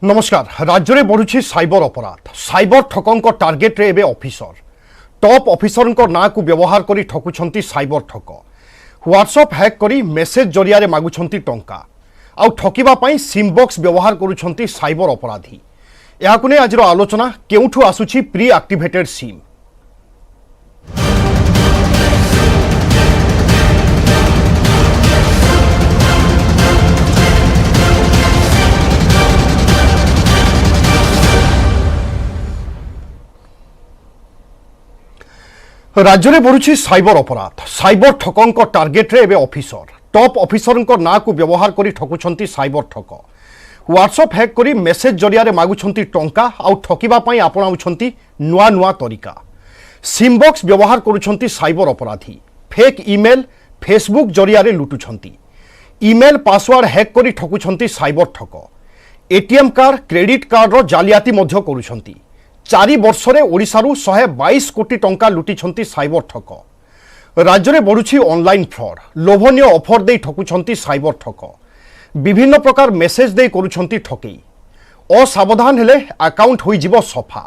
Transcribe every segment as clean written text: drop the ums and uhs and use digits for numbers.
नमस्कार। राज्य में बढ़ुछि साइबर अपराध। साइबर ठकों टार्गेट रे एबे ऑफिसर टॉप ऑफिसर ना को व्यवहार करी ठकुछंती साइबर ठक। व्हाट्सएप हैक करी मेसेज जरिया रे मागुछंती टंका आउ ठकिबा पई सिम बॉक्स व्यवहार करुछंती साइबर अपराधी। याकु ने आजिर आलोचना केउठु आसुछि प्री एक्टिवेटेड सिम। राज्य में बढ़ुछि साइबर अपराध। साइबर ठकों टार्गेट रे एबे ऑफिसर टॉप ऑफिसर ना को व्यवहार करी ठकुछंती साइबर ठक। व्हाट्सएप हैक करी मेसेज जरिया रे मागुछंती टंका आउ ठकिबा पई आपणाउछंती नुआ नुआ तरीका। सिम बॉक्स व्यवहार करुछंती साइबर अपराधी। फेक ईमेल फेसबुक जरिया रे लुटुछंती। ईमेल पासवर्ड हैक करी ठकुछंती साइबर ठक। एटीएम कार्ड क्रेडिट कार्ड रो जालियाती मध्य करुछंती। 4 वर्षरे ओडिशारू 122 कोटी टंका लुटिछंती साइबर ठक। राज्य में बढ़ुछि ऑनलाइन फ्रॉड। लोभनीय ऑफर दे ठकुछंती साइबर ठक। विभिन्न प्रकार मेसेज दे करुछंती ठकेई। असावधान हेले अकाउंट होई जिवो सफा।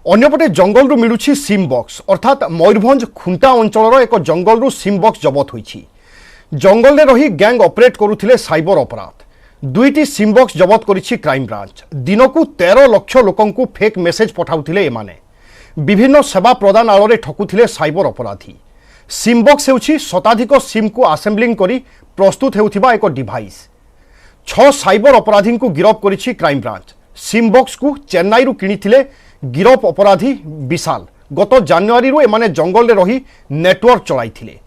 अन्यपटे जंगलरू मिलुछि सिम बॉक्स अर्थात मयूरभंज खुंटा अंचलर एक जंगलरू सिम बॉक्स जबत होइछि। जंगल में रही गैंग ऑपरेट करुथिले साइबर अपराध। 2टी सिम बॉक्स जबत करिछि क्राइम ब्रांच। दिनकू 13 लाख लोकंकु फेक मेसेज पठाउथिले एमाने। विभिन्न सेवा प्रदान आଳରେ ठकुथिले साइबर अपराधी। सिम बॉक्स हेउछि शताधिक सिम को असेंबलिंग करी प्रस्तुत हेउथिबा एक डिवाइस। 6 साइबर अपराधी को गिरफ करिछि क्राइम ब्रांच। सिम बॉक्स को चेन्नई रु किनिथिले गिरफ अपराधी विशाल। गत जनवरी रु एमाने जंगल रे रही नेटवर्क चलाइथिले।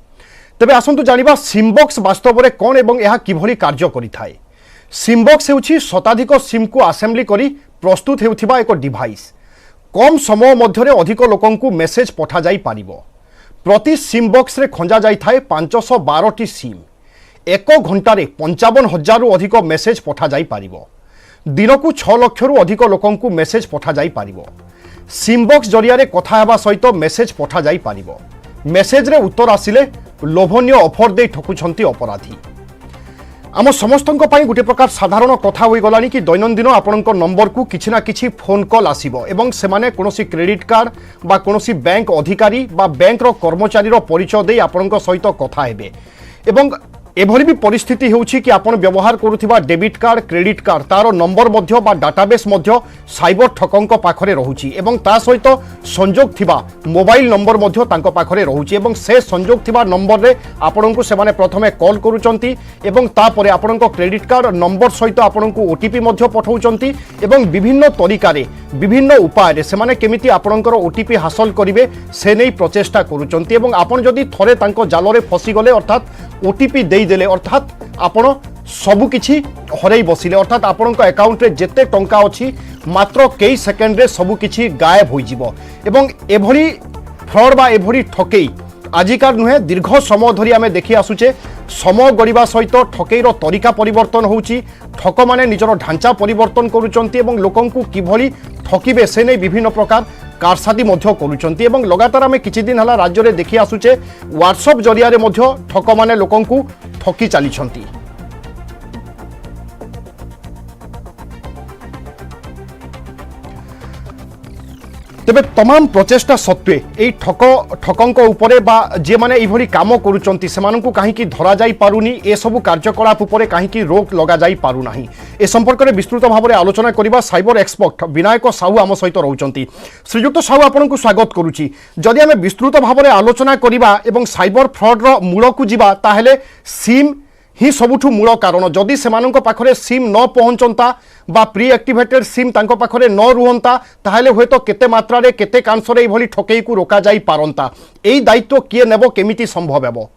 तबे आसंतु जानिबा सिम बॉक्स वास्तव में कोन एवं एहा किभली कार्य करिथाय। सिम बॉक्स हेउछि शताधिक सिम को असेंबली करी प्रस्तुत हेउथिबा एक डिवाइस। कम समय मध्यरे अधिक लोकंकु मेसेज पठा जाई पारिबो। प्रति सिम बॉक्स रे खंजा जाई थाए 512टी सिम। 1 घंटारे 55,000 रु अधिक मेसेज पठा जाई पारिबो। दिनकू 6 लाख रु अधिक लोकंकु मेसेज पठा जाई पारिबो। सिम बॉक्स जरिया रे कथा हेबा सहित मेसेज पठा जाई पारिबो। मेसेज रे उत्तर आसिले लोभनीय ऑफर दे ठकुछंती अपराधी। आम समस्त गोटे प्रकार साधारण कथा हो गलानी कि दैनंदिन आपणक नंबर को किछि ना किछि फोन कॉल आसीबो एवं सेमाने कोनोसी क्रेडिट कार्ड बा कोनोसी बैंक अधिकारी बा बैंक रो कर्मचारी रो परिचय दे आपणक सहित कथा हेबे एवं एभली भी परिस्थिति होउछि कि आपण व्यवहार करुथिबा डेबिट कार्ड क्रेडिट कार्ड तारो नंबर मध्य बा डाटाबेस मध्य साइबर ठकंक पाखरे रहुछि एवं ता सहित संजोग थिबा मोबाइल नंबर मध्य तांको पाखरे रहुछि एवं से संजोग थिबा नंबर रे आपणको सेमाने प्रथमे कॉल करूचंती एवं तापरे आपणको क्रेडिट कार्ड नंबर सहित आपणको ओटीपी मध्य पठाउचंती एवं विभिन्न तरीका रे विभिन्न उपाय रे सेमाने केमिति आपणकर ओटीपी हासिल करिवे से नै प्रचेष्टा करूचंती एवं आपण जदि थरे तांको जाल रे फसी गले अर्थात ओटीपी देले अर्थात आपण सबुकिछि हरई बसिले अर्थात आपण अकाउंट रे जेते टंका अछि मात्र कई सेकेंड रे सबुकिछि गायब हो जिवो एवं एभली फ्रॉड बा एभली ठकेई आजिकार नुहे दीर्घ समय धरी आमे देखि आसुचे। समय गड़िबा सहित ठकेईर तरीका परिवर्तन होउछि। ठक माने निजर ढांचा परिवर्तन करूचंती एवं लोकंकु किभली ठकिबे से नै विभिन्न प्रकार कारसादी मध्य करूचंती एवं लगातार आमे किछि दिन हला राज्य रे देखि आसुचे व्हाट्सएप जरिया रे मध्य ठक माने लोकंकु ठकी चालिछंती। तेबे तमाम प्रचेष्टा सत्वे ए ठकंक उपरे बा जे माने इभली काम करूचंती सेमानकु काहीकि धरा जाई पारुनी ए सबु कार्यकलाप उपरे काहीकि रोक लगा जाई पारु नाही। ए संपर्क रे विस्तृत भाव में आलोचना करिबा साइबर एक्सपर्ट विनायक साहू आम सहित रहउचंती। श्रीयुक्त साहू आपनकु स्वागत करूची। जदि आमे विस्तृत भाव में आलोचना करिबा एवं साइबर फ्रॉड रो मूल को जिबा ताहेले सिम ही सबुठु मूल कारण। जदि सेमानक पाखरे सिम न पहुंचंता बा प्री एक्टिवेटेड सिम तांको पाखरे न रुहंता ताहेले होयतो केते मात्रा रे केते कांसरे एभली ठकेई को रोका जाई पारंता। एई दायित्व किए नेबो केमिति संभव हेबो?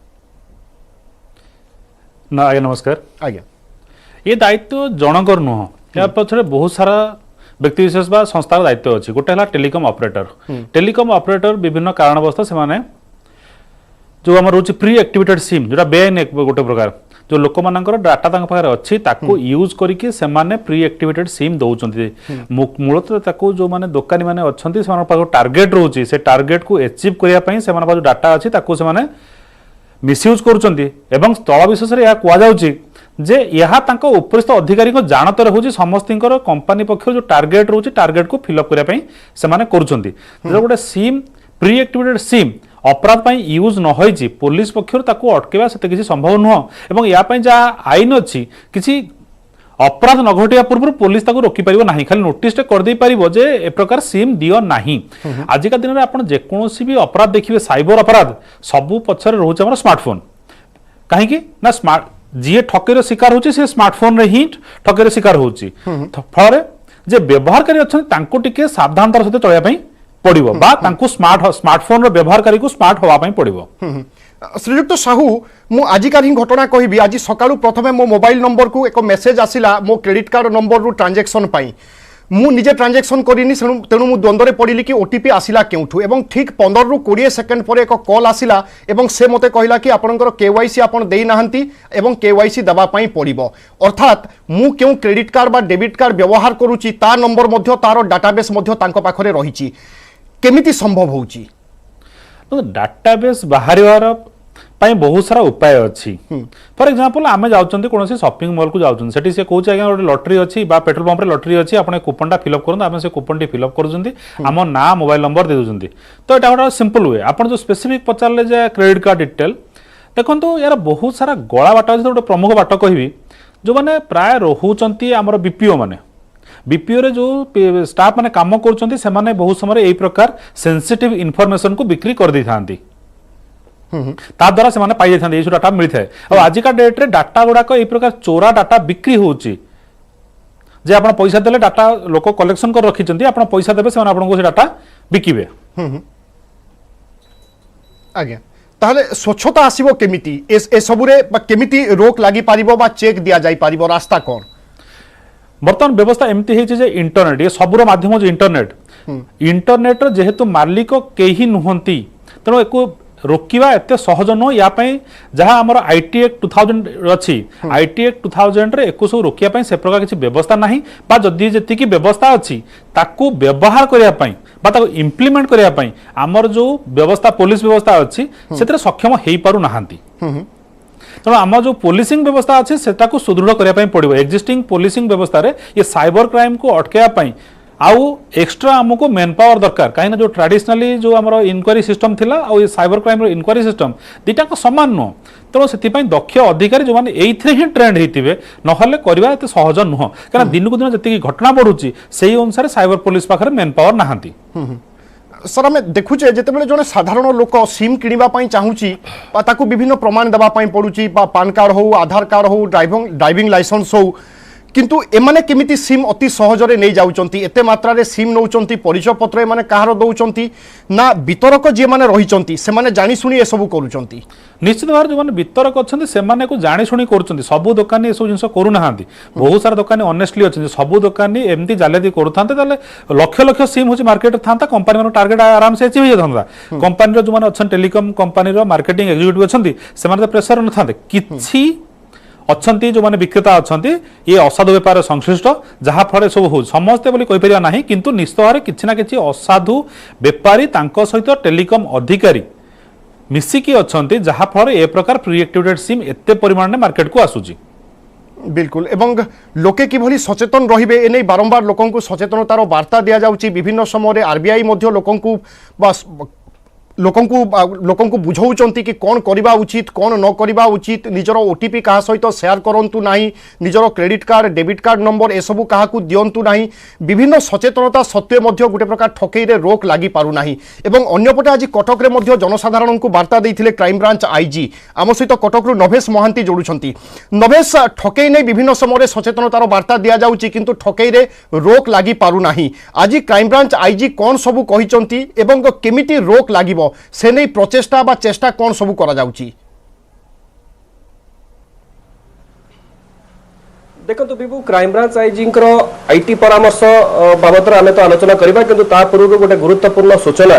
ना आज्ञा नमस्कार। आज्ञा ये दायित्व जनकर नुह या पछरे बहुत सारा व्यक्ति विशेष बा संस्थार दायित्व अछि। गोटे हला टेलीकॉम ऑपरेटर। टेलीकॉम ऑपरेटर विभिन्न कारणवश सेमाने जो हमर रोच प्री एक्टिवेटेड सिम जोटा बेआईन गोटे प्रकार जो लोक मानकर डाटा तांक पाखरे अछि ताको यूज करिके सेमाने प्री एक्टिवेटेड सिम दउचंती। मूलतः ताको जो माने दुकानी माने अछंती सेमान पाखो टार्गेट रहउची से टार्गेट को अचीव करिया पई सेमान पाखो डाटा अछि ताको सेमाने मिसयूज करूचंती एवं स्थल विशेष रे या कुआ जाउची जे यहाँ तांको उपरिस्थ अधिकारी को जानत रहउची समस्तिंकर कंपनी पक्ष जो टार्गेट रहउची टार्गेट को फिलअप करिया पई से माने करूछंती जो गोटे सिम प्री एक्टिवेटेड सिम अपराध पाई यूज न होईची पुलिस पक्षर ताको अटकेबा सेते किसी संभव नुह एवं या पई जा आईन अछि किसी अपराध न घटिया पूर्व पुलिस ताको रोकी परिबो नाही खाली नोटिस टे कर दे परिबो जे ए प्रकार सिम दियो नाही आजिका दिन रे आपण जे कोनोसी भी अपराध देखिबे साइबर अपराध सबु पछरे रहउछ हमर स्मार्टफोन काहे कि ना स्मार्ट जी ठकेर शिकार होची से स्मार्टफोन रे ही ठकेर शिकार होची फल जे व्यवहारकारी अच्छा तांको टिके सावधानतार सहित चलिया पई पड़िबो बा तांको स्मार्टफोन रो व्यवहारकारी को स्मार्ट होवा पई पड़िबो श्रीयुक्त साहू मु आजिकार ही घटना कहबी आज सकाळु प्रथमे मो मोबाइल नंबर को एक मेसेज आसिला मो क्रेडिट कार्ड नंबर रु ट्रांजैक्शन पाई मु निजे ट्रांजैक्शन करिनी तेणु मु द्वंद्व पड़ी कि ओटीपी आसिला केउठु एवं ठीक 15 रु 20 सेकंड पर एक कॉल आसिला एवं से मते कहला कि आपनकर केवाईसी आपन देई नाहंती एवं केवाईसी दबा पई पड़िबो अर्थात मु केउ क्रेडिट कार्ड बा डेबिट कार्ड व्यवहार करूची ता नंबर मध्य तारो डाटाबेस मध्य तांको पाखरे रहिची केमिति संभव होउची डाटाबेस बाहर पाई बहुत सारा उपाय अच्छी फॉर एग्जांपल आमे जाउचंती कोनोसी शॉपिंग मॉल को जाउचंती सेठी से कहूछ आज्ञा गोटे लॉटरी अच्छी बा पेट्रोल पंप रे लॉटरी अच्छी आपने कूपन टा फिलअप करन आमे से कूपन टी फिलअप करूचंती आम ना मोबाइल नंबर दे दूचंती तो एटा गोटे सिंपल वे आपन जो स्पेसिफिक पचारले जे क्रेडिट कार्ड डिटेल देखो तो यार बहुत सारा गला बाट अच्छे गोटे प्रमुख बाट कहबी जो माने प्राय रहउचंती हमर बीपीओ माने बीपीओ रे जो स्टाफ माने काम करूचंती से माने बहुत समय एई प्रकार सेंसिटिव इन्फॉर्मेशन को बिक्री कर दी थांती ता द्वारा से माने पाई जाथांती एसु डाटा मिली थाए और आज का डेट रे डाटा गुडा को एई प्रकार चोरा डाटा बिक्री होउची जे आपण पैसा देले डाटा लोक कलेक्शन कर रखिचंती आपण पैसा देबे से माने आपण को से डाटा बिकिबे आज्ञा ताहले स्वच्छता आसीबो केमिति ए सबुरे केमिति रोक लागि पारिबो बा चेक दिया जाई पारिबो रास्ता कोन बर्तमान व्यवस्था एमती है जे इंटरनेट ये सबुर माध्यम जो इंटरनेट जेहेतु मालिक केही नुहंती तेणु एको रोकिबा एते सहज न या पई जहां हमर आईटी एक्ट 2000 अछि आईटी एक्ट 2000 रे एको सब रोकिया पई से प्रकार किछि व्यवस्था नाही बा जदी जेति की व्यवस्था अछि ताकू व्यवहार करिया पई बा ताकू इंप्लीमेंट करिया पई हमर जो व्यवस्था पुलिस व्यवस्था अछि सेतरे सक्षम हेई पारु नाहांती तेणु आम जो पुलिसिंग व्यवस्था अच्छे से सुदृढ़ करने पड़ो एक्जिस्टिंग पुलिसिंग व्यवस्था रे ये साइबर क्राइम को अटकाइवाई आउ एक्स्ट्रा आमको मेन पावर दरकार कहीं जो ट्रेडिशनली जो आम इनक्वारी सिस्टम थिला और ये साइबर क्राइम इनक्वारी सिस्टम दीटा सामान नुह तेणु से दक्ष अधिकारी जो मैंने ये ही ट्रेंड होते ना करवा एत सहज नुह क्या दिन को दिन जी घटना बढ़ुची से अनुसार साइबर पुलिस पाखे मेन पावर नहांती सर आम देखुचे जिते जड़े साधारण लोक सिम किणवाई चाहूँगी ताकू विभिन्न प्रमाण देवाई पड़ुची पान कार्ड हो आधार कार्ड हो ड्राइविंग लाइसेंस हो किंतु एमाने केमिति सिम अति सहजरे नहीं जाउचंती एते मात्रा रे सिम नौचंती परिचय पत्र एमाने कहार दउचंती ना वितरक जे माने रहिचंती से माने जानि सुनी ए सब करूचंती निश्चित भाव जो माने वितरक अछंती से माने को जानि सुनी करूचंती सब दुकानी ए सब जिंस करू नाहांती बहुत सारा दुकानी ऑनेस्टली अछंती सब दुकानी एमती जालेदी करूथांते ताले लक्ष लक्ष सिम होची मार्केट थांता कंपनी मानो टारगेट आराम से अचीव हो जाथांता कंपनी रो जो माने अछन टेलीकॉम कंपनी रो मार्केटिंग एग्जीक्यूटिव अछंती से माने प्रेशर न थांते किछि अच्छी जो मैंने विक्रेता अच्छा ये असाधु बेपार संश्लिष्ट जहाँ फल सब हो समस्ते बोली कही परिया नहीं किंतु निश्चित भाव किसी ना किसी असाधु बेपारी तांको सहित टेलीकॉम अधिकारी मिसिकी अच्छा जहाँ फल ए प्रकार प्री एक्टिवेटेड सिम एते परिमाण में मार्केट को आसूची बिल्कुल एवं लोके किभली सचेतन रहिबे एनै बारंबार लोकंकु सचेतनतार वार्ता दिया जाउची विभिन्न समय आरबीआई मध्य लोकंकु बस लोकंकु बुझाउचंती कि कौन करबा उचित कौन न करबा उचित निजर ओटीपी कहा सहित शेयर करंतु नाही निजर credit card debit card number A सब काहाकु दियंतु नाही विभिन्न सचेतनता सत्वे मध्य गोटे प्रकार ठकई रे रोक लागि पारु नाही एवं अन्यपटे आज कटक रे मध्य जनसाधारण को वार्ता देथिले क्राइम ब्रांच आईजी आम सहित कटक रु नभेश महांती जोडुछंती नभेश ठकई नै विभिन्न समय सचेतनतार वार्ता दिया जाउची किंतु ठकई रे रोक लागि पारु नाही आज क्राइम ब्रांच आईजी कौन सब कहिचंती एवं केमिति रोक लागिबो से नहीं प्रचेष्टा बा चेष्टा कौन सब करा जाउची देखो Bibu crime branch IG IT परामर्श बाबद आम तो आलोचना करबा किंतु ता पूर्व गोटे गुरुत्वपूर्ण सूचना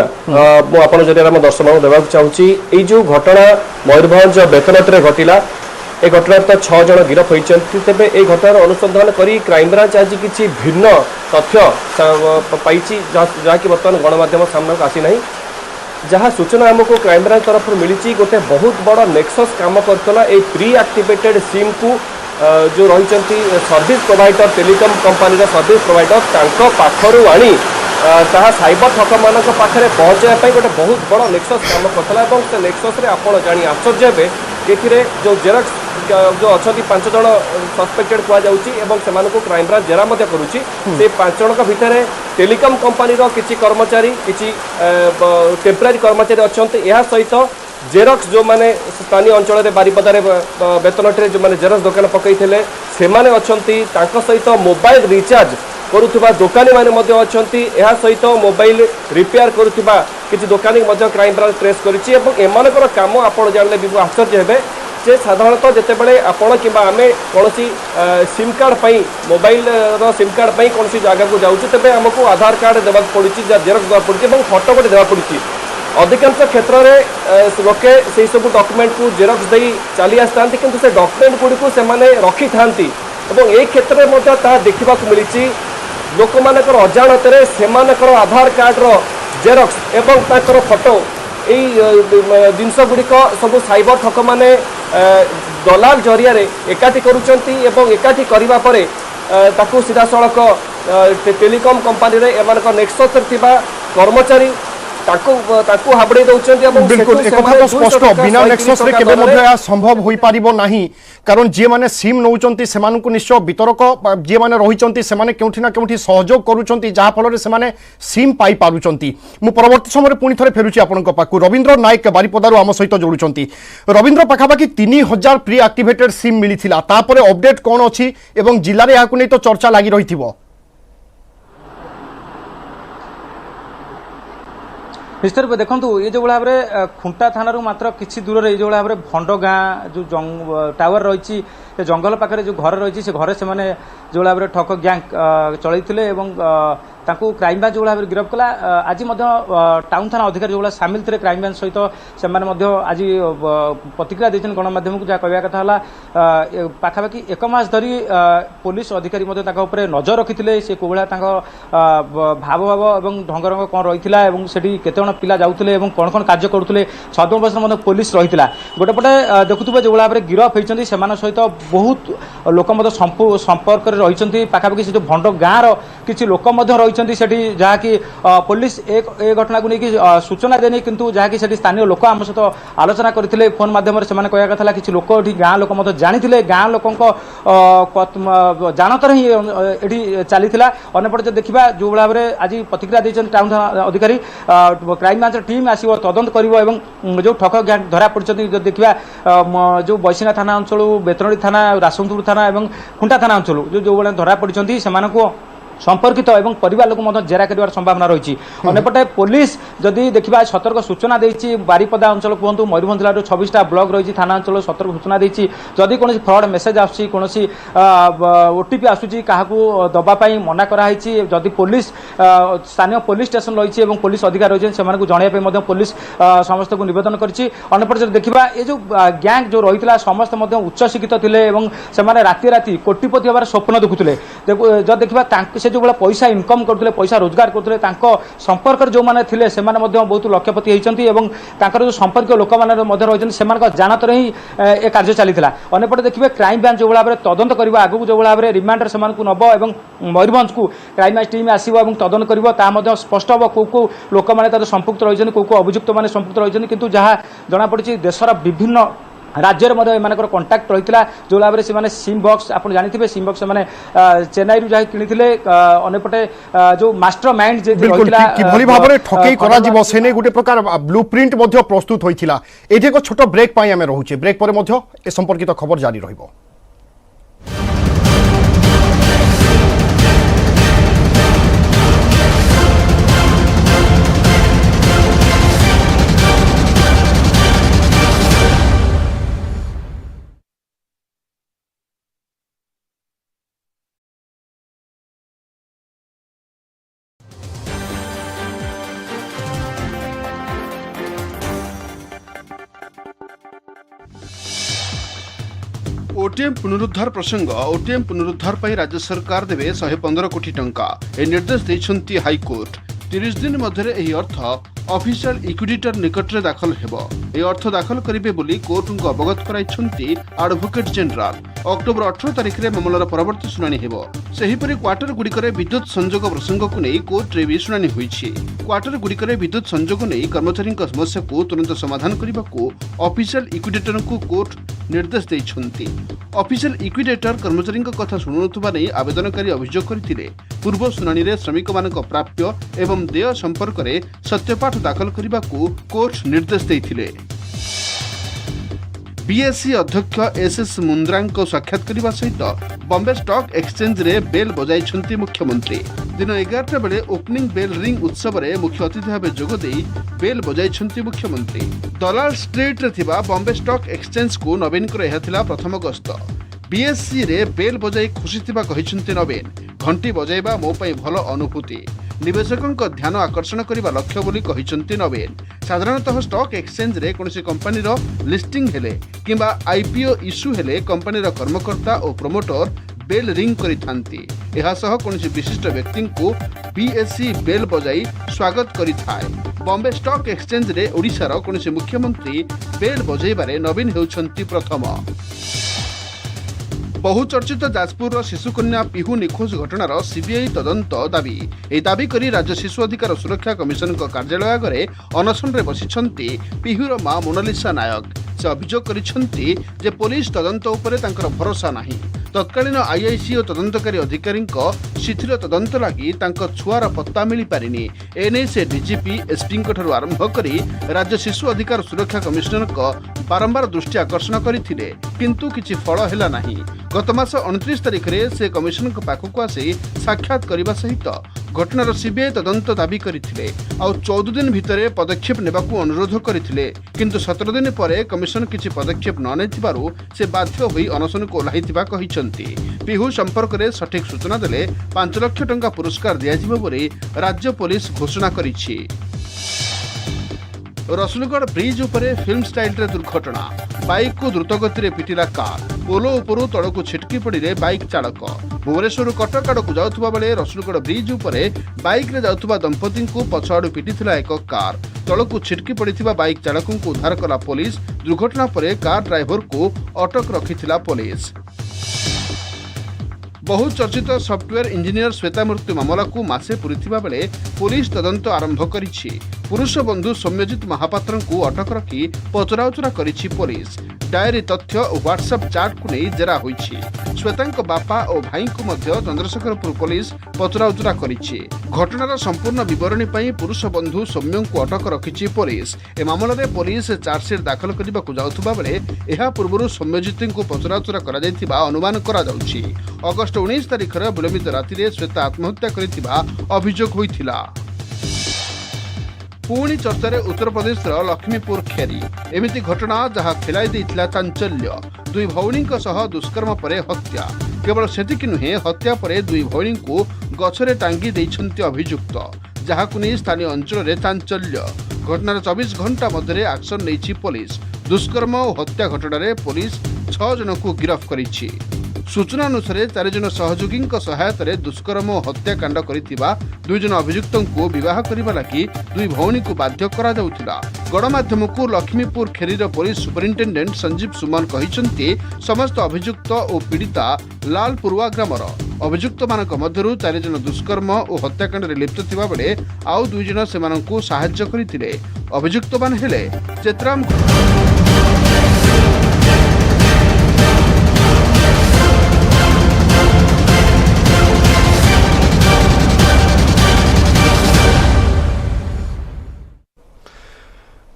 मु आपन जरिया दर्शक देवाक चाहूची ए जो घटना मयूरभंज बेतनत रे घटिला ए घटना तो 6 जन गिरफ होइचंती तेबे ए घटनार अनुसंधान करी क्राइम ब्रांच आज किछि भिन्न तथ्य पाइछि जा कि वर्तमान गणमाध्यम सामना को आसी नाही जहाँ सूचना आमको क्राइम ब्रांच तरफ मिली गोटे बहुत बड़ नेक्सस काम करतला ए प्री एक्टिवेटेड सिम को जो रही service provider telecom company service provider पाखरु आनी ताहा साइबर ठक मान पाखे पहुँचाई गोटे बहुत बड़ नेक्सस काम करता से नेक्सस आप जानी आश्चर्य हे कि जो जेरक्स जो अच्छा 5 जन सस्पेक्टेड कहुँ क्राइमब्रांच जेरा करुच्ची से 5 जन भितर टेलीकॉम कंपनी किसी कर्मचारी किसी टेम्परारी कर्मचारी अच्छा यह सहित जेरक्स जो माने स्थानीय अंचल में बारिपदार बेतनटी जो मैंने जेरक्स दुकान पकई से सहित मोबाइल रिचार्ज करुवा दोकानी मैंने अच्छा यह सहित मोबाइल रिपेयर करुवा किसी दोकानी क्राइमब्रांच ट्रेस कर काम आप जानले भी आश्चर्य हे जे साधारणतः जितेबाला आपण कि आम कौन सिम कार्ड पर मोबाइल सिम कार्ड पर कौन जगह को जाऊँ तेज आमको आधार कार्ड देवा पड़ी जेरक्स देवा पड़ी फोटो गोटे देवा पड़ी अधिकांश क्षेत्र में लोके से सब डॉक्यूमेंट को जेरक्स दे चली आसता कि से डॉक्यूमेंट गुड़ी को रखी था ये क्षेत्र में देखा मिली लोक मान अजाणत से आधार कार्ड जेरक्स एवं ताकर फोटो यही जिनस गुड़िक सब साइबर ठक मैंने दलाल जरिया एकाठी करुँच एकाठी करने पर ताकू सीधा सड़क टेलीकॉम कंपनी एम नेक्सस कर्मचारी हाबड़े बिल्कुल एक कथा तो स्पष्ट बिना नेक्सस रे केबे मध्ये या संभव होई पारिबो नाही कारण जे माने सिम नौचंती सेमानकु निश्चय वितरक जे माने रहिचंती से माने केउठी ना केउठी सहयोग करूचंती जहा फल रे से माने सिम पाई पारुचंती मु परवर्ती समय पुणी थरे फेरुची आपनक पाकु रविंद्र नायक बारिपदारु आम सहित जोडुचंती रविंद्र पाखापाखि 3000 प्री एक्टिवेटेड सिम मिलिथिला तापरे अपडेट कोन अछि एवं जिल्ला रे याकु नै तो चर्चा लागि रहिथिबो निश्चित रूप देखो ये जो भाव में खुंटा थाना मात्र किसी दूर ये जो भाव में भंड गाँ जो टावर रही जंगल पाखे जो घर रही से घरे से जो भाव में ठक गैंग चलते क्राइमब्रांच जो भाव गिरफ कला आज टाउन थाना अधिकारी जो सामिल थे क्राइमब्रांच सहित से आज प्रतिक्रिया देते गणमाध्यम को जहाँ कहवा कथा पाखापाखि 1 मास धरी पुलिस अधिकारी नजर रखी से कौभा भाव भाव और ढंग रंग कौन रही से केते पिला जाऊे कौन कौन कार्य करुले छद्मवेश पुलिस रही गोटे पटे देखुवे जो भाव में गिरफ होती से सहित बहुत लोक संपर्क रही पाखापाखि से जो भंड गाँव किसी लोक रही जहाँकि पुलिस ए घटना को लेकिन सूचना देनी किंतु जहाँकि स्थानीय लोक आम सहित आलोचना करते फोन मध्यम से कहवा कथा किसी लोक गाँ लोक जानी गाँ लोक जानतर ही ये चली अंपटे देखा जो भाव में आज प्रतिक्रिया देते टाउन थाना अधिकारी क्राइमब्रांच टीम आसो तदंत कर जो ठक गैंग धरा पड़ी देखा जो बैसिना थाना अंचल बेतनटी थाना रासनपुर थाना और खुंटा थाना अंचल जो भाई धरा पड़ी से संपर्कित एवं परिवार लोक जेरा कर संभावना रही अंपटे पुलिस जदि देखा सतर्क सूचना देती बारिपदा अंचल कहतु मयूरभंज जिलार 26टा ब्लॉक रही थाना अंचल सतर्क सूचना देती जदि कौन फ्रड मेसेज आसूँ ओटीपी आसूँ क्या दवाई मना कराई जदि पुलिस स्थानीय पुलिस स्टेशन रही पुलिस अधिकारी रही से जनवाई पुलिस समस्त को नवेदन करपटे देखा ये जो गैंग जो रही है समस्त उच्च शिक्षित थे राति राति कोटिपति हमारे स्वप्न देखुले जब देखा जो भाई पैसा इनकम करते पैसा रोजगार करते संपर्क जो मैंने थे से बहुत लक्षपति होती जो संपर्क लोक मैंने रही से जानतर ही ए कार्य चली अंपटे देखिए क्राइमब्रांच जो भाव में तदंत कर आगू जो भाव में रिमांडर से नब और मयूरभंज को क्राइमब्रांच टीम आसो तदंत कर स्पष्ट हम कौ लोक मैंने संपुक्त रही कौ अभियुक्त मैंने संपुक्त रही किंतु जहाँ जमापड़ी देशर विभिन्न राज्य में कंटाक्ट रही जो भाव में से सिम बॉक्स आप जानते सिम बॉक्स मैंने चेन्नई जहाँ किनी अंपटे जो मास्टर माइंड किभली भाव में ठकई करा से नहीं गोटे प्रकार ब्लूप्रिंट प्रस्तुत होता ये एक छोट ब्रेक आम रोचे ब्रेक पर ए संपर्कित खबर जारी रहिबो। ओटीएम पुनरुद्धार प्रसंग ओटीएम पुनरुद्धार पर राज्य सरकार देवे 115 कोटी टंका ए निर्देश देछंती हाईकोर्ट। 30 दिन मध्य यह अर्थ ऑफिशियल इक्विडिटर निकट में दाखल हेबो। ए अर्थ दाखल करिवे बोली कोर्ट को अवगत कराइछन्ती एडवोकेट जनरल। अक्टोबर 18 तारिख में मामलार परवर्ती शुणाणी हेबो। सेहीपरि क्वार्टर गुड़िकरे विद्युत संजोग प्रसंग को नहीं कोर्ट रे भी शुणाणी होईछि। क्वार्टर गुड़िकरे विद्युत संजोग नहीं कर्मचारी समस्या को तुरंत समाधान करने को ऑफिशियल इक्विडेटर को कोर्ट निर्देश देइछन्ती। ऑफिशियल इक्विडेटर कर्मचारी कथा शुणुवा नहीं आवेदनकारी अभियोग करथिले। पूर्व शुणाणी रे श्रमिक मानक प्राप्य एवं देय संपर्क में सत्यपाठ दाखल करने को कोर्ट निर्देश देइथिले। बीएससी अध्यक्ष एसएस मुंद्रा को साक्षात करने सहित बॉम्बे स्टॉक एक्सचेंज रे बेल बजाई मुख्यमंत्री। दिन 11टा बेले ओपनिंग बेल रिंग उत्सव में मुख्य अतिथि भाव जोगदे बेल बजाई मुख्यमंत्री। दलाल स्ट्रीट रे थिबा बॉम्बे स्टॉक एक्सचेंज को नवीन को प्रथम गस्त। बीएससी रे बेल बजाई खुशी थिबा कहिसंती नवीन। घंटी बजाइबा मो पई भल अनुभूति। निवेशकों ध्यान आकर्षण करने लक्ष्य बोली कहिसंती नवीन। साधारणतः स्टॉक एक्सचेंज रे कोनसी कंपनी रो लिस्टिंग हेले किंबा आईपीओ इश्यू हेले कंपनी रो कर्मकर्ता और प्रमोटर बेल रिंग करिथांती। एहा सह कोनसी विशिष्ट व्यक्ति को बीएससी बेल बजाई स्वागत करिथाय। बॉम्बे स्टॉक एक्सचेंज रे ओडिशा रो कोनसी मुख्यमंत्री बेल बजाइबारे नवीन हेउछंती प्रथम। बहुचर्चित जाजपुर शिशुकन्या पिहू निखोज घटनार सीबीआई तदंत दाबी। ए दाबी करी राज्य शिशु अधिकार सुरक्षा कमिशन कार्यालय आगे अनशन रे बसिछंती पिहूर मां मोनालिसा नायक। से अभियोग करिछंती जे पुलिस तदंत उपरे तांकर भरोसा नाही। तत्कालीन आईआईसी और तदंतकारी अधिकारी शिथिल तदंत लगी छुआर पत्ता मिल पारिनी। एने से डीजीपी एसपी ठारू आरंभ करी राज्य शिशु अधिकार सुरक्षा कमिशनर बारंबार दृष्टि आकर्षण करथिले किंतु किछि फल हेला नाही। गत मास 29 तारिख में से कमिशनर पाखक आसी साक्षात करने सहित घटनार सीबीआई तदंत दाबी करथिले और 14 दिन भितर पदक्षेप नेबाकू अनुरोध करथिले किंतु 17 दिन पर कमिशन किछि पदक्षेप न नेथिबारु से बाध्य होई अनशन को ओह्लाइथिबा कहिसंती। पिहू संपर्क में सठिक सूचना देले 5 लाख टंका पुरस्कार दियाजिबो बोली राज्य पुलिस घोषणा करिछि। रसुलगढ़ ब्रिज उपरे फिल्म स्टाइल रे दुर्घटना। बाइक को द्रुतगति रे पिटिला कार। पोलो उपरू तड़कू छिटकी पड़े बाइक चालक। भुवनेश्वर कटक आड़क जाउथुबा बेले रसुलगढ़ ब्रिज उपरे बाइक रे जाउथुबा दंपति को पछआड़ू पिटिथिला एक कार। तड़कू छिटकी पड़िथिबा बाइक चालक को उद्धार कला पुलिस। दुर्घटना पर कार ड्राइवर को अटक रखिथिला पुलिस। बहुचर्चित सॉफ्टवेयर इंजीनियर श्वेता मृत्यु मामला को मासे पूरीथिबा बेले पुलिस तदंत आरंभ करिछि। पुरुष बंधु सौम्यजित महापात्र को अटक रखी पचराउचरा करिछि पुलिस। डायरी तथ्य और व्हाट्सएप चाट को नहीं जेरा होइछि। श्वेतांक बापा और भाई को मध्य चंद्रशेखरपुर पुलिस पचराउचरा करिछि। घटनार संपूर्ण विवरणी पई पुरुष बंधु सौम्य को अटक रखिछि पुलिस। ए मामला रे पुलिस चार्जशीट दाखल करबा को जाउथुबा बेले एहा पूर्वरु सौम्यजित को पचराउचरा करा जायथिबा अनुमान करा जाउछि। अगस्त 19 तारिख विलंबित राति श्वेता आत्महत्या करिथिबा अभियोग होइथिला। पुणी चर्चार उत्तर प्रदेश लक्ष्मीपुर खेरी। एमिति घटना जहाँ खेलाई देइथिला चांचल्य। दुई भौणी सह दुष्कर्म पर हत्या। केवल सेतिक नुहे हत्या पर दुई भौणी को गछरे टांगी देइछन्ति अभियुक्त जहाकु नहीं स्थानीय अंचल में चांचल्य। घटनार 24 घंटा मध्य एक्शन नहीं पुलिस। दुष्कर्म और हत्या घटना पुलिस 6 जन को गिरफ्त करिछि। सूचना अनुसार 4 जन सहयोगी सहायतार दुष्कर्म और हत्याकांड करिथिबा 2 जन अभियुक्त को बह करने लगी 2 भौणी को बाध्य करा जाउथिला। गणमाध्यम को लक्ष्मीपुर खेरीर पुलिस सुपरिटेडेंट संजीव सुमन कहिसंती समस्त अभियुक्त और पीड़िता लालपुरुआ ग्रामर। अभियुक्त मानक मध्यरु 4 जन दुष्कर्म और हत्याकांड रे लिप्त थिबा बेले आउ 2 जन सेमानंकु सहाय्य करिथिले। अभियुक्त मान हेले चेतराम।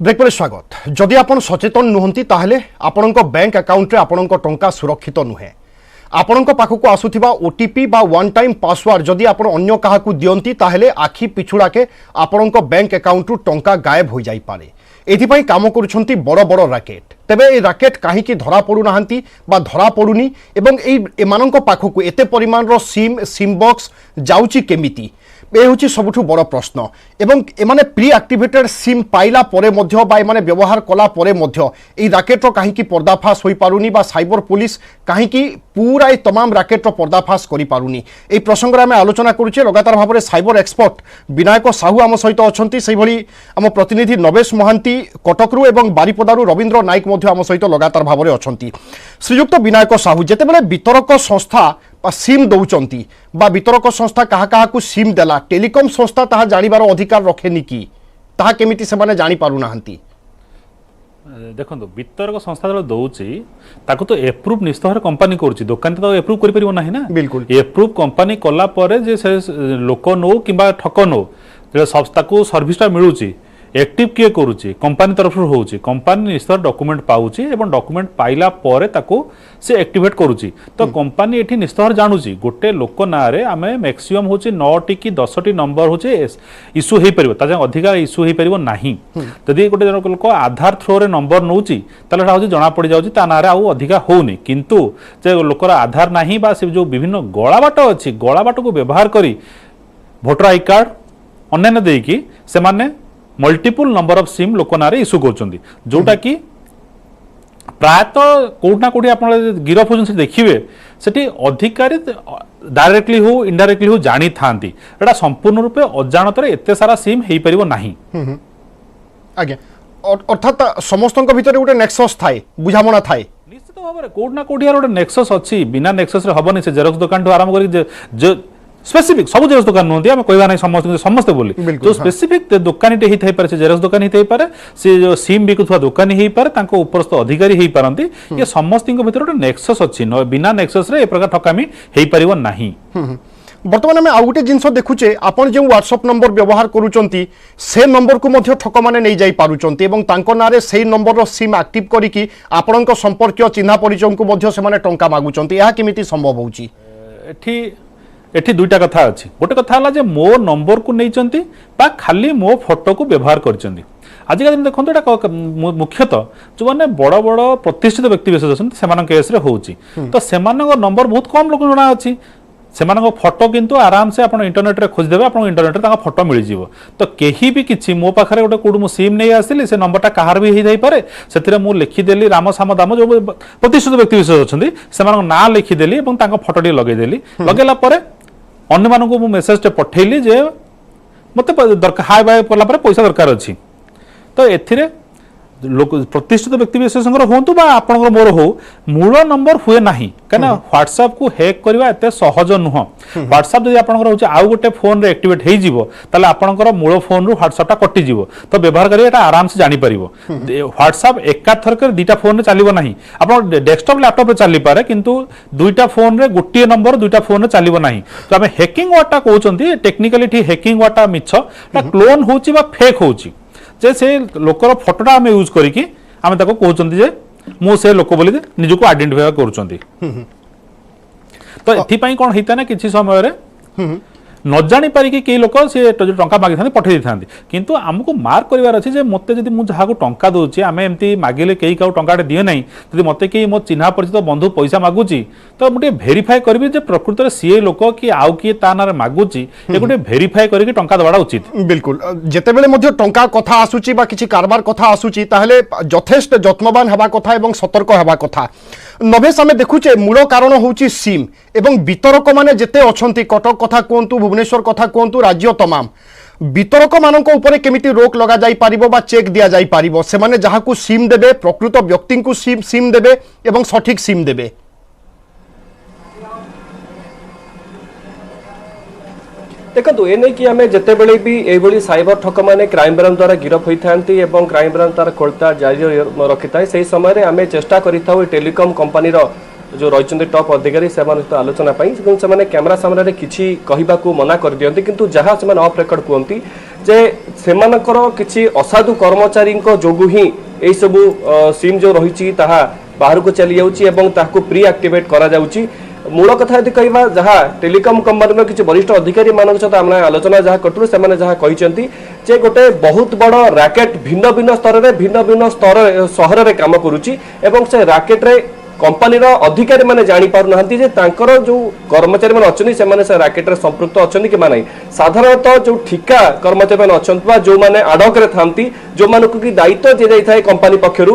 ब्रेक पर स्वागत। जदि आपण सचेतन नुहंती ताहले आपणक बैंक अकाउंट रे आपणक टंका सुरक्षित नुहे। आपणक पाखक आसुथिबा ओटीपी बा वन टाइम पासवर्ड जदि आपण अन्य काहाकू दियंती ताहले आखि पिछुड़ाके आपणक बैंक अकाउंट रु टंका गायब हो जाई पारे। एथिपाई काम करूछंती बड़ बड़ रैकेट। तेबे ए रैकेट काहीकि धरा पडु नाहंती बा धरा पडुनी एवं एमानक पाखकू एते परिमाण रो सिम बॉक्स जाउची केमिति ए हूँ सबुठ बड़ प्रश्न एवं एमाने प्री एक्टिवेटेड सिम पाइला परे मध्य बा एमाने व्यवहार कला परे मध्य ए राकेटर कहीं पर्दाफाश हो पारुनी बा साइबर पुलिस कहीं पूरा ए तमाम राकेटर पर्दाफाश करि पारुनी ए प्रसंग आम आलोचना करुचे लगातार भाव में साइबर एक्सपर्ट विनायक साहू आम सहित अच्छा से आम प्रतिनिधि नवेश महांती कटकरू एवं बारिपदारू रवींद्र नायक आम सहित लगातार भाव में अच्छा श्रीयुक्त विनायक साहू जितेबाला वितरक संस्था सिम दौरान बा वितरक संस्था क्या सिम देला टेलीकॉम संस्था ताहा जानिबार अधिकार रखेनि कि ताहा केमिति सेमाने जानि पारु नाहंती देखो वितरक संस्था जो दौची ताको तो एप्रूव निश्चित भाव कंपानी करुच्ची दुकान तो एप्रूव कर पारिबो नाही ना बिल्कुल एप्रूव कंपानी कला परे जे से लोक नो किंबा ठक नो संस्था को सर्विसटा मिलूची एक्टिव किए करुच्ची कंपानी तरफ होउची कंपानी निश्चित डॉक्यूमेंट पाउची एवं डॉक्यूमेंट पाइला परे ताको से एक्टिवेट करुच्ची तो कंपानी एठी निश्चित भाव जानुची गोटे लोक ना रे आमे मैक्सिमम होची 9टी कि 10टी नंबर होची इश्यू हे परिबो ता अधिकार इश्यू हे परिबो नाही जदि गोटे जन लोक आधार थ्रो रे नंबर नउची ताले होची जणा पड़ी जाउची ता ना रे आउ अधिकार होउनी किंतु जे लोकर आधार नाही बा से जो विभिन्न गळाबाट अछि गळाबाट को व्यवहार करी वोटर आई कार्ड अन्य देकी से माने मल्टीपल नंबर ऑफ सिम लोक ना इश्यू कर जोटा कि प्रायतः कोठना कोठी आप गिरफ हो देखिए सेठी अधिकारी डायरेक्टली हो इनडायरेक्टली हो जानी थांती एटा संपूर्ण रूपे अजाणतर एते सारा सिम हेई परिबो नाही आज्ञा अर्थात समस्त भितर गोटे नेक्सस थाए बुझामणा थाए निश्चित भाव में कोठना कोठी गोटे नेक्सस अच्छी बिना नेक्सस रे हबनी से जेरक्स दुकान आरंभ करी स्पेसिफिक सब जेरक्स दुकान नुहति आम कहवा नहीं समस्त समस्ते बोली जो स्पेसिफिक दुकानी ही थाई पारे से जेरक्स दुकान ही पारे से जो सिम बिकुवा दुकानी ही पारे तांको उपरस्थ अधिकारी ही पारंती ये समस्त भीतर गोटे नेक्सस अच्छी बिना नेक्सस रे ए प्रकार ठकामी हेई परिबो नाही बर्तमान आम आउ गोटे जिनस देखुचे आपन जो व्हाट्सएप नंबर व्यवहार करूचंती से नंबर को मध्य ठक माने नहीं जाई पारुचंती एवं तांको नारे सेही नंबर रो सिम एक्टिव करिकि आपनक संपर्क चिन्हा परिचय को मध्य से माने टंका मागुचंती यह केमिति संभव होउची एठी दुईटा कथा अच्छी गोटे कथा है मो नंबर को नहीं बा खाली मो फोटो को व्यवहार कर आजिकल देखो ये मुख्यतः जो मैंने बड़ बड़ प्रतिष्ठित व्यक्ति विशेष अच्छा केस तो से नंबर बहुत कम लोक जना अच्छी से फोटो किंतु आराम से आप इंटरनेट रे खोजदेवे आप इंटरनेट रे फोटो मिल जाव तो कहीं भी किसी मो पाखे गोटे कौट मु सिम नहीं आसली से नंबरटा कहार भी हो पारे से मुझे लिखिदेली राम साम दाम जो प्रतिष्ठित व्यक्ति विशेष अच्छा से ना लिखिदेली फोटो लगेदेली लगेला अन्य मानक मेसेज पठेली जे मत हाय बाय पला पैसा दरकार अच्छी तो एथिरे लोक प्रतिष्ठित व्यक्ति विशेष हूँ आपंकर मोर हो मूल नंबर हुए ना कहीं व्हाट्सएप को हैक करवा एत सहज नुह व्हाट्सएप जब आप आउ गोटे फोन रे एक्टिवेट हो आपंकर मूल फोन रु व्हाट्सएपटा कटिज तो व्यवहार करें आराम से जापर व्हाट्सएप एकाथरक दुईटा फोन चलो ना आप डेस्कटॉप लैपटॉप चली पारे किंतु दुईटा फोन रे गोटे नंबर दुईटा फोन रे चलो ना तो आम हैकिंग वर्डटा कहते टेक्निकाली हैकिंग वर्डटा मिछ क्लोन हो फेक हो से लोकर फोटोटा आम यूज करिकी आम कहते जे मु से लोक बोली निजको आइडेंटिफाई करूछंती तो एथिपाई कौन होता ना किसी समय न जानी पारिकी कई लोक से टंका मागी था पठे था किंतु आमको मार्क करार अच्छे मत जब मुझे टंका दूसरी आम एमती मागिले कई क्या टंका दिए ना जब मत कई मो चिन्हा परिचित बंधु पैसा मागुची तो मुझे भेरीफाए करी प्रकृत में सी लोक कि आउ किए ता ना मागुची ये गोटे भेरीफाए करके टंका देवाटा उचित बिल्कुल जितेबले टंका कथा आसूची बा किछि कारबार कथा आसूची ताहले यथेष्ट यत्नवान हेबा कथा एवं सतर्क हेबा कथा नभेश आम देखुचे मूल कारण होची सिम एवं वितरक माने जेते अछंती कटक कथा कहतु भुवनेश्वर कथा कहतु राज्य तमाम वितरक मानक उपरे केमिति रोक लगा जाई पारिबो बा चेक दिया जाई पारिबो से माने जहाकू सिम देबे प्रकृत व्यक्ति को सिम देबे एवं सठिक सिम देबे देखो ए नहीं कि आम जिते बड़े भी ये साइबर ठक मैंने क्राइम ब्रांच द्वारा गिरफ होता क्राइम ब्रांच तार खोलता जारी रखी था से समय आम चेष्टा कर टेलीकॉम कंपानी जो रही टॉप अधिकारी से आलोचना से कैमेरा सामने किसी कहवाक मना कर दिखती किंतु जहाँ से ऑफ रेकर्ड कहती जे सेमानकर किसी असाधु कर्मचारी जोगु ही यही सब सिम जो रही बाहर को चली जाऊँगी प्री एक्टिवेट करा जाउची मूल कथा यदि कहवा जहाँ टेलीकॉम कंपानी किसी वरिष्ठ अधिकारी मान सहित आम आलोचना जहाँ करूँ से कहते जे गोटे बहुत बड़ रैकेट भिन्न भिन्न स्तर में भिन्न भिन्न स्तर सहर में कम करुच्ची से रैकेट रे कंपनीर अधिकारी मैंने जानी पारु नाहंती जे तांकर जो कर्मचारी मैंने अच्छे से राकेट रे संपृक्त अच्छे कि नहीं साधारणतः जो ठिका कर्मचारी मैंने अच्छा जो मैंने आडकरे थांती जो मान की दायित्व दि जाए कंपनी पक्षर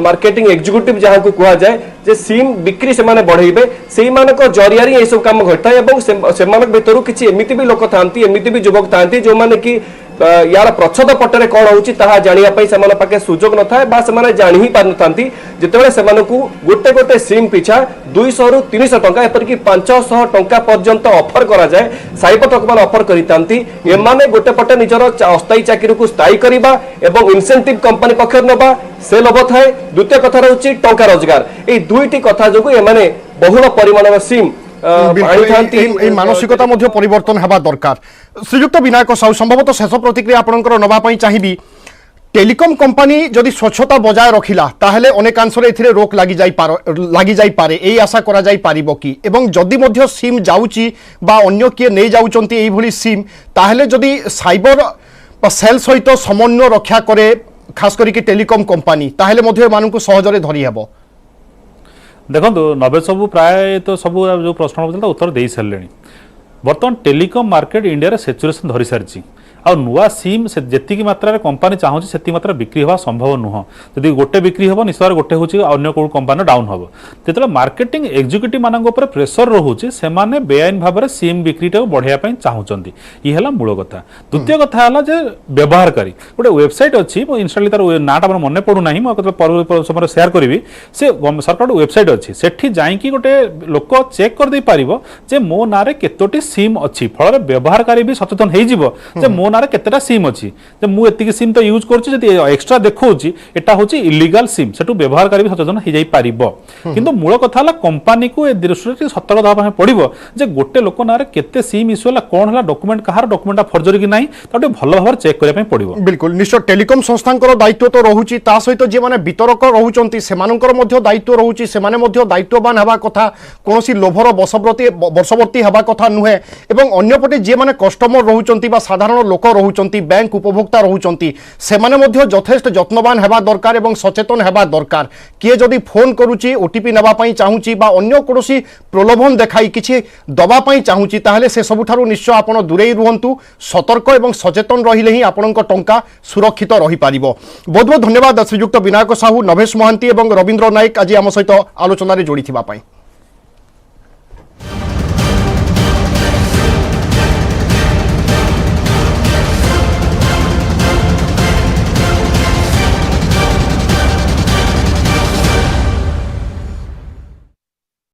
मार्केटिंग एग्जीक्यूटिव जहाँ को कह जाए जे सिम बिक्री से माने बढ़ेबे से मानक जरिया ये सब काम घटाए और भितर किसी एमती भी लोक था एमती भी युवक था जो मैंने कि यार प्रच्छद पटरे कौन होची ताहा जानिया पई सेमान पाके सुजोग न थाए बा सेमान जानि ही पार नथांती जेतेबेले सेमानकु गोटे गोटे सिम पिछा 200 रु 300 टंका एपर कि 500 टंका पर्यंत ऑफर करा जाए साइबर ठक मान ऑफर करितांती एमाने गोटे पटे निजर अस्थायी चाकरी को स्थायी करिबा एवं इंसेंटिव कंपनी पक्षर नबा से लोभ थाए द्वितीय कथा रहउची टंका रोजगार ए दुईटी कथा जोगु एमाने बहुल परिमाणर सिम मानसिकता परिवर्तन हेबा दरकार श्रीयुक्त विनायक साहू संभवतः शेष प्रतिक्रिया आपनकर नबा पई चाहिबी टेलिकम कंपनी जदि स्वच्छता बजाय रखिला ताहेले अनेकांशरे एथिरे रोक लागि जाई पारे एई आशा करा जाई पारिबो कि एवं जदि मध्य सिम जाउची बा अन्य किए नै जाउचंती एई भली सिम ताहेले जदि साइबर सेल सहित समन्वय रक्षा करे खास करी कि टेलिकम कंपनी ताहेले मध्य मानकु सहजरे धरि हेबो देखो नवे सबू प्राय तो सब जो प्रश्न पड़ता उत्तर दे सारे बर्तमान टेलिकम मार्केट इंडिया सेचुरेशन धरी सारी आ नुआ सिम से जी मात्रा कंपनी चाहूँगी से मात्रा बिक्री हवा संभव नुह जदि गोटे बिक्री हम निश्चय गोटे हूँ अन्य कौ कंपनी डाउन हम जो मार्केटिंग एग्जीक्यूटिव मान प्रेसर रोचे से बेआईन भाव में सिम बिक्रीटा बढ़ाई चाहूँगी ये मूल कथा द्वितीय कथा है व्यवहारकारी गोटे वेबसाइट अच्छी इनस्टाली तार नाटा मोर मन पड़ूना पर समय सेयार करी से सरकार वेबसाइट अच्छी सेठी जाइकी गोटे लोक चेक कर दे पारिबो जे मो नारे केतोटी सिम अच्छी फल व्यवहारकारी भी सचेतन हो मो नारे केतेटा सिम अच्छी मु एतिकी सिम तो यूज करूची जदि एक्स्ट्रा देखौची एटा होची इलीगल सिम सेटू व्यवहारकारी भी सचेतन हो जाई पारिबो किंतु मूल कथा हला कंपनी को ए दृष्टि सतर्क दबा पड़िबो जे गोटे लोक नारे केते सिम इश्यू हला कोन हला डॉक्यूमेंट कहार डॉक्यूमेंट फर्जरी कि नाही ताटे भलो भाव चेक करिया पय पड़िबो बिल्कुल निश्चय टेलिकम संस्थांकर दायित्व तो रहुची ता सहित जे माने वितरक रहुचंती सेमानकर मध्य दायित्व रहुची सेमाने मध्य दायित्ववान हेबा कथा कोनोसी लोभर वर्षवर्ती हेबा कथा नुहे एवं अन्यपटे जे माने कस्टमर रहुचंती बा साधारण लोक रहुचंती बैंक उपभोक्ता रहुचंती सेमाने मध्य यथेष्ट यत्नवान हेबा दरकार एवं सचेतन हेबा दरकार किए जदि फोन करूची ओटीपी नेबा पई चाहूची बा अन्य कोनोसी प्रलोभन देखाई किछि दबा पई चाहूची ताहले से सबुठारु निश्चय आपण दूरेई रुहंतु सतर्क एवं सचेतन रहिले ही आपणक टंका सुरक्षित रही पारिबो बहुत बहुत धन्यवाद श्रीयुक्त विनायक साहू नभेश महांती एवं रवींद्र नायक आज आम सहित आलोचना जोड़ी थिबा पई।